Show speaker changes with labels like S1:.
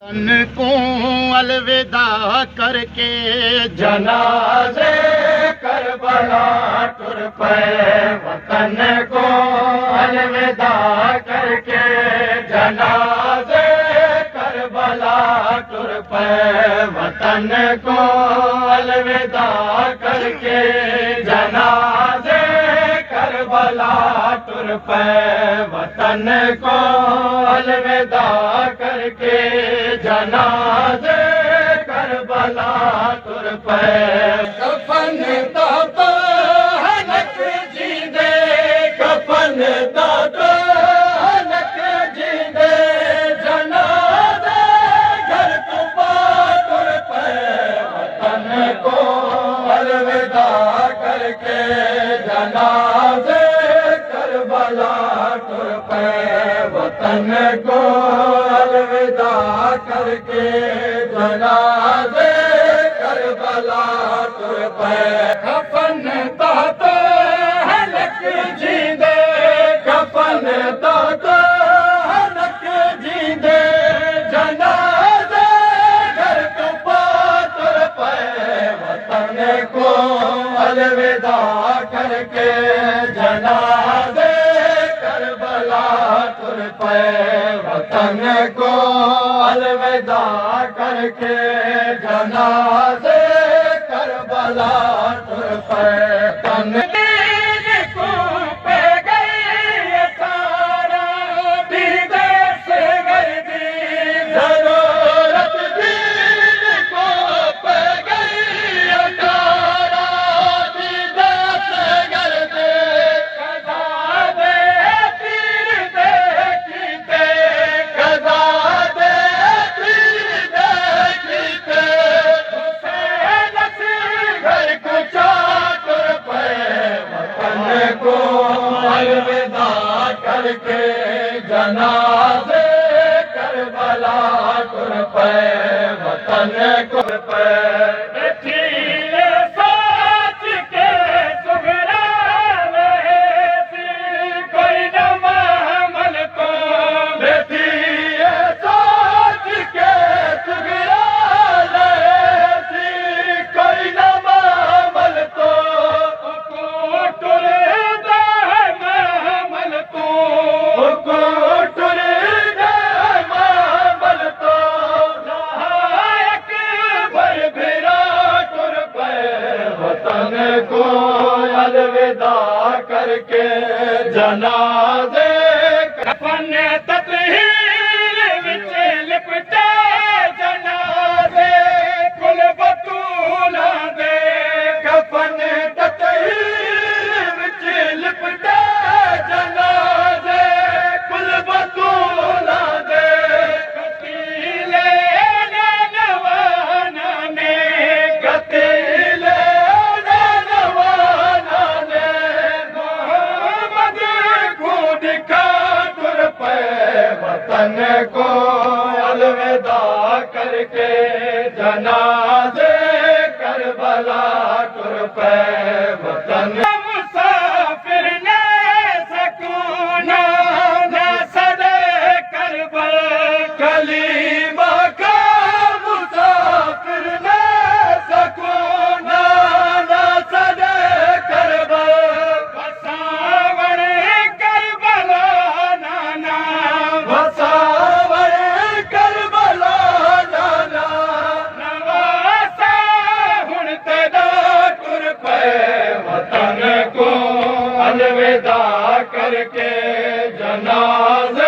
S1: वतन को अलविदा करके
S2: जनाज़े करबला टुर पे। वतन को अलविदा करके जनाज़े करबला टुर पे। वतन को अलविदा करके जनाज़े करबला टुर पे। वतन को अलविदा करके जनाज़े करबला टुर पे। कफन दाता हनक जींदे, कफन दाता हनक जींदे, जनाज़े घर तुबा टुर पे। वतन को अलविदा करके जनाज़े करबला टुर पे। वतन को अलविदा करके जनाज़े करबला टुर पे। कफन दाता हनक जींदे, कफन दाता हनक जींदे, जनाज़े घर तुबा टुर पे। वतन को अलविदा करके जनाज़े करबला टुर पे। वतन को अलविदा करके जनाज़े करबला टुर पे। तन को पे गई सारा दीदे से गर्दी, जरूरत दीन को पे गई सारा दीदे से गर्दी। कदा दे पीर दे कीते, कदा दे पीर दे कीते, हुसैन से घर कुचा टुर पे। वतन को अलविदा करके जनाज़े करबला टुर पे। वतन को पे सोच के सुगरा सी कोई न महमल को। बेटी सोच के सुगरा सी कोई न महमल तो। को टुर दे महमल तो, को टुर दे महमल तो। लायक भर भिरा टुर पे। वतन को अलविदा करके जनाज़े कफन तत्हीर विच लिपटे, जनाज़े कुल बतूला दे। कफन तत्हीर विच लिपटे, जनाज़े कुल बतूला दे। कतीले नवाना ने, कतीले नवाना ने, मोहम्मद को दिखा टुर पे। वतन को अलविदा करके जनाज़े करबला टुर पे। वतन मुसाफिर ने सकूना न सदे करबल, कलीमा का मुसाफिर ने सकूना न सदे करबल। बसावड़ करबला नाना, बसावड़ करबला नाना, नवासा हुण तेरा टुर पे। वतन को अलविदा करके जनाज़े